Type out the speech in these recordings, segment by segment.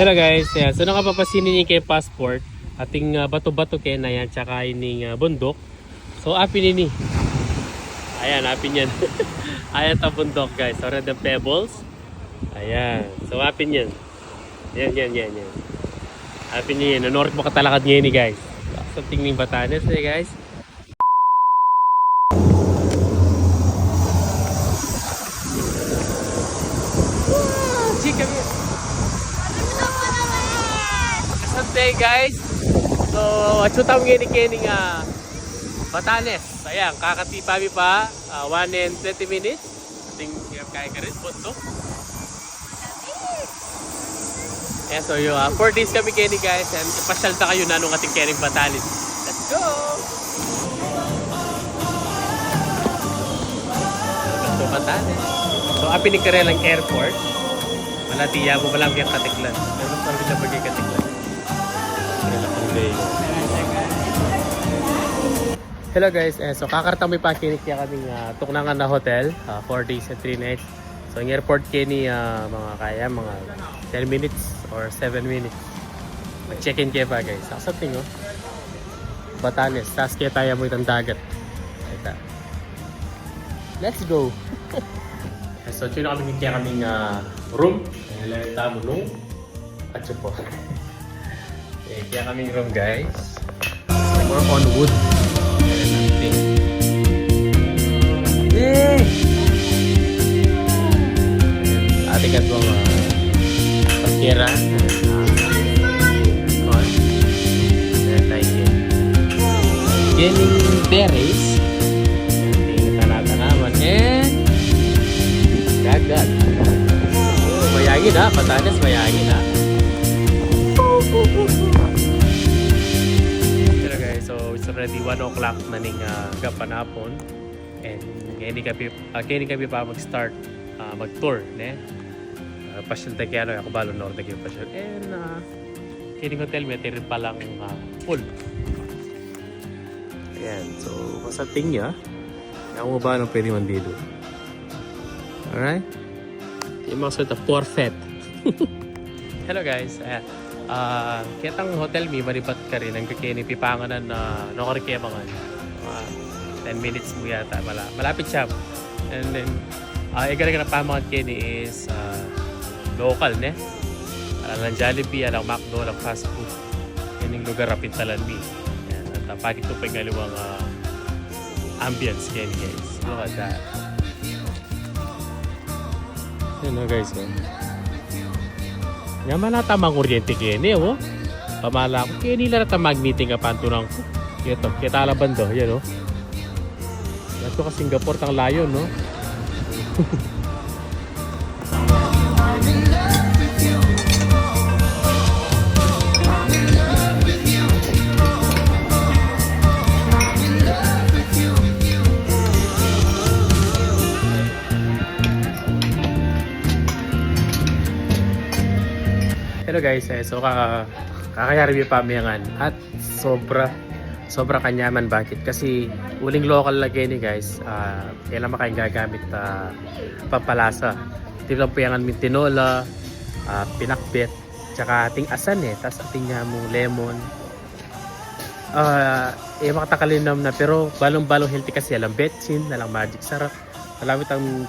Hello guys, yeah. So nakapapasinin niyo kay passport ating bato-bato kay na yan tsaka ining bundok. So apin ini. Ayan, apin yan. Ayan ta bundok guys. So red pebbles. Ayan. So apin yan. Yan. Apin niya yan. North mo katalakad ngayon ni guys. So tingning Batanes eh guys. Chika Sunday guys. So achutam ngayon ni Kenny nga Batanes. Ayan, kakatipami pa 1 and 20 minutes. Ating kaya ka rin bundok. Yeah, so yung 4 days kami Kenny guys. And ipasyal ta kayo na nung ating Kenny Batanes. Let's go! Welcome to Batanes. So apinig ka rin lang airport. Malatiya mo malang yung katiklan. Pero mas parang siya pagkikatiklan. Hello guys, so kakartang may pakinig kaya kaming tuknangan na hotel, 4 days and 3 nights. So ang airport kini mga kaya mga 10 minutes or 7 minutes. Mag-check-in kayo pa guys. Sa tingin oh. Batanes, tas kaya tayo mo itang dagat. Ito. Let's go. So ito na kami kaya kaming room. Lalita mo nung at po. Kaya kaming room guys. More on wood. Yay! Ating katong pagkira. Gening terrace. Tingnan natin naman. And dagat. Mayangin ha. Batanes mayangin ha. Pero guys, so it's already 1 o'clock na ning gapanapon. And kaya kami pa mag-start mag-tour ne. Pasyal tayo kaya ako balon na tayo pasyal. And kaya hotel may tirin pa lang full. Ayan, so masating niya. Ako ba nang pwede man dito? Alright? Yung mga sort of forfeit. Hello guys. Kitang hotel mi maripat ka rin ang kakini pipanganan na nakarikemangan. 10 minutes mo yata. Malapit siya. And then, igaling na pamangan kini is local, ne? Alang Jollibee, alang McDo, alang fast food. Yan yung lugar rapid talan mi. Yan. At pagit ito pa yung aliwang ambience kini guys. Look at that. Yan na guys. Nga malatamang kuryente kini, oh. Pamala ko. Kini lang natamag meeting ka pantunang ko. Ito, kita alaban do. Yan, oh. Ito ka Singapore tang layo, no? Hello guys, so kakayari pa miyangan at sobra kanyaman. Bakit? Kasi uling local lagi ni guys, kailan makain gagamit pampalasa. Ito lang po yung tinola, pinakbet, tsaka ating asan tas ating mo lemon. Makatakalinam na pero balong healthy kasi alang betsin, alang magic sarap. Alamit ang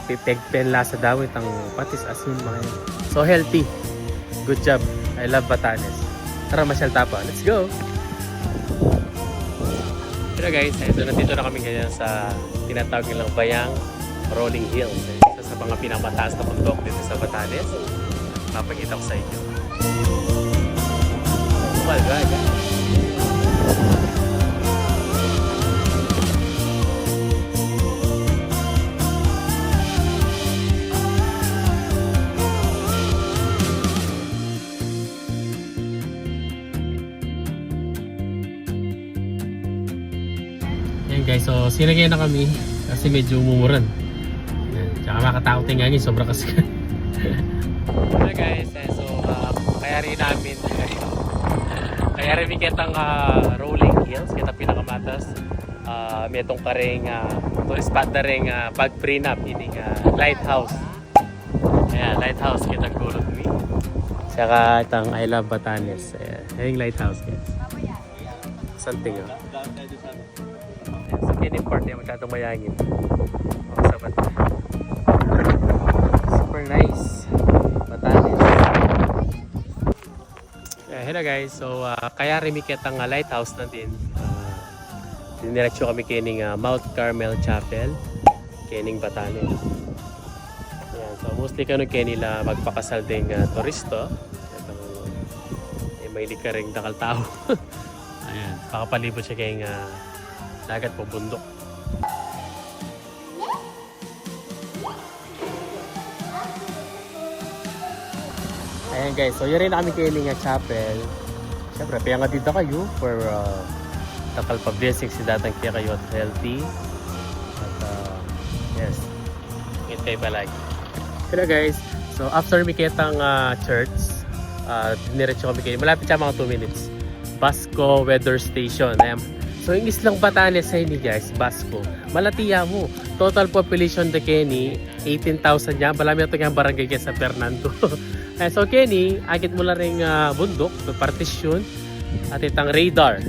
pipegpen lasa daw itang patis asin mga yan. So healthy. Good job. I love Batanes. Tara masyal tapa. Let's go! Pero guys, nandito na kami ngayon sa tinatawag nilang Bayang Rolling Hills. Isa sa mga pinamataas na bundok dito sa Batanes. Papakita ko sa inyo. Oh my God! Yan guys, so sinagay na kami kasi medyo umumuran. Tsaka makatakot yung ngangin, sobra kasi. Hello guys, so kaya rin namin kaya rin kitang rolling hills, kita pinakamatas. May itong karing tourist spot na rin pag pre-nap, ini lighthouse. Ayan, lighthouse kitang gulot mi. Tsaka itang I Love Batanes. Ayan yung lighthouse guys. Something oh. Ayan, sa Kenny Port yung masyadong mayangin. Oh, sabat. Super nice. Batanes. Hello guys. So kaya rimikit ang lighthouse na din. Diniretso kami kining Mount Carmel Chapel. Kening Batanes. Ayan, so mostly kano kenila magpakasal ding turisto. May ka ring dakal tao. Ayan, pakapalibot siya kayong dagat po bundok. Ayan guys, so yun rin kami kening chapel. Siyempre, kaya nga dito kayo for dakal pa blessing si datang kaya kayo at healthy. Yes, hintay palagi. Hello guys, so after mikitang church, diniretso kami kayo. Malapit siya mga 2 minutes. Basco Weather Station. Ayan. So English lang Batanes sa ini guys, Basco. Malatiya mo. Total population de Kenny, 18,000 niya. Malami ito yung barangay kaya sa Fernando. So Kenny, agit mo lang rin bundok, partition, at itang radar.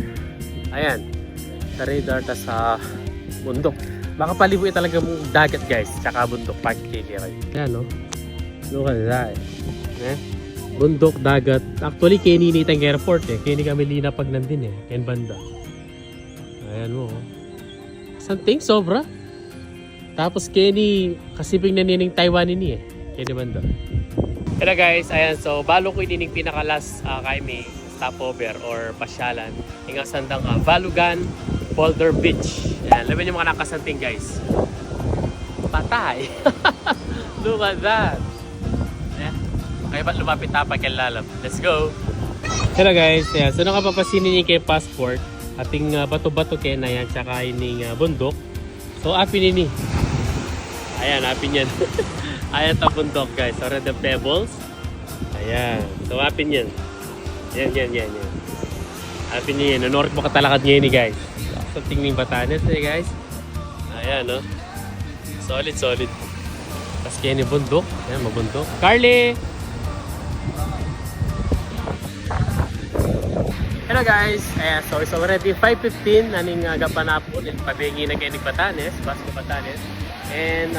Ayan, sa radar ta sa bundok. Makapaliboy talaga mong dagat guys, tsaka bundok pagkikira kayo. Yan no, look at that. Bundok, dagat. Actually, Kenny nitang airport eh. Kenny kami linapag nandin eh, Ken Banda. Ayan mo. Something sobra. Tapos Kenny, kasiping nanining Taiwan ini eh, Kenny Banda. Hello guys, ayan, so balo ko inining pinakalas kay may stopover or pasyalan. Hinggang sandang Valugan Boulder Beach. Ayan, laban yung mga nakasanting guys. Patay. Look at that. Ayan. Kaya ba't lumapit pa kay lalab? Let's go. Hello guys. Ayan, so nakapapasinin niyo kay passport. Ating bato-bato kay na yan. Tsaka ining bundok. So api nini. Ayan, api niyan. Ayan ta bundok guys. So red pebbles. Ayan. So api niyan. Yan. Api niyan. North mo katalakad ngayon ni guys. Sa tingning Batanes eh guys. Ayan no. Solid. Tapos kaya ni bundok. Ayan, mabundok. Carly! Hello guys. Ayan, so it's already 5:15. Naning gapanapon. Pabingi na kaya ni Batanes. Basco Batanes. And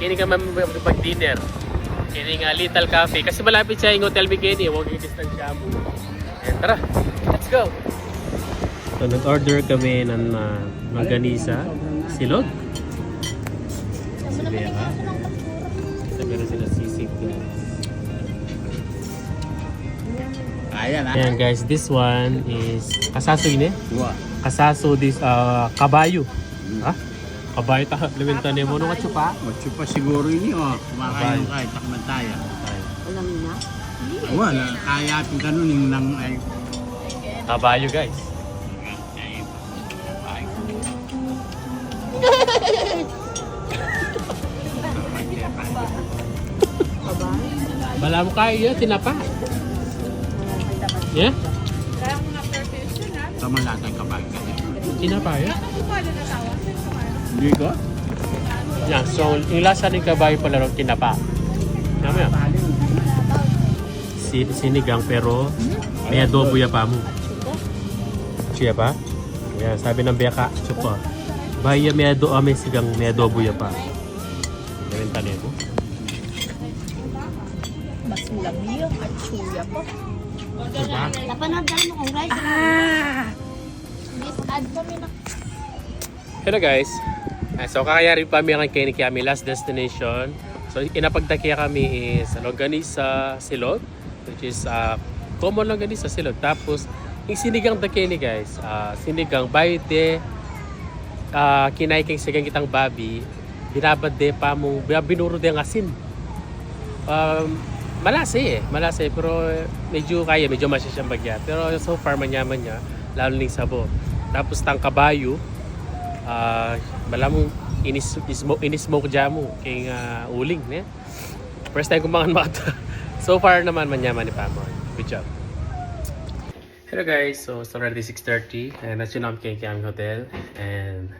kini ka mag-dinner. Kini nga Little Cafe. Kasi malapit siya yung hotel Bikini. Huwag i-distance siya mo. And tara, let's go! So, nag-order kami ng maganisa, silog. Sabi ka. Sabi na sila sisig. Ayan guys, this one is kasaso yun eh. Kasaso this kabayo. Ha? Kabayo ta, limintan mo nung atsupa. Atsupa siguro yun oh. Kumakain yung kahit takmantaya. Alam na? Wala, kaya ating kanunin ng ay. Kabayo guys. Bala mo kayo yun, tinapa. Yeah? Tama natin kapag kasi. Tinapa yun? Hindi ko? Yeah, so yung lasa ng kabayo pala rin tinapa. Naman yan. Sinigang pero may adobo ya pa mo. Siya pa? Yeah, sabi ng biyaka, chupa. Bahaya may sigang may adobo ya pa. Gawin tali mo. Mas labi yung at suya po. Diba? Napanood mo kung guys. Add kami na. Hello guys. So kakayari pa kami kay kami last destination. So inapagtakiya kami is Longganisa Silog, which is common Longganisa Silog. Tapos yung sinigang dakeni guys, sinigang bayde kinay kay sigang kitang babi, binabad de pa mo binuro de ang asin. Malase pero medyo masya siyang bagya. Pero so far manyaman niya, lalo ning sabo. Tapos tang kabayo, malamang inismoke jamu kay uling ne. First time kumangan mata. So far naman manyaman ni Pamon. Good job. Hello guys, so it's already 6:30 and that's yung Kiam Hotel, and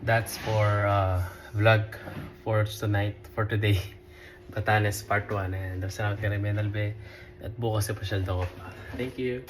that's for vlog for tonight, for today. Batanes Part 1. Ayan, daw salamat kay Remenal Be. At bukas sa pasyal daw ko pa. Thank you.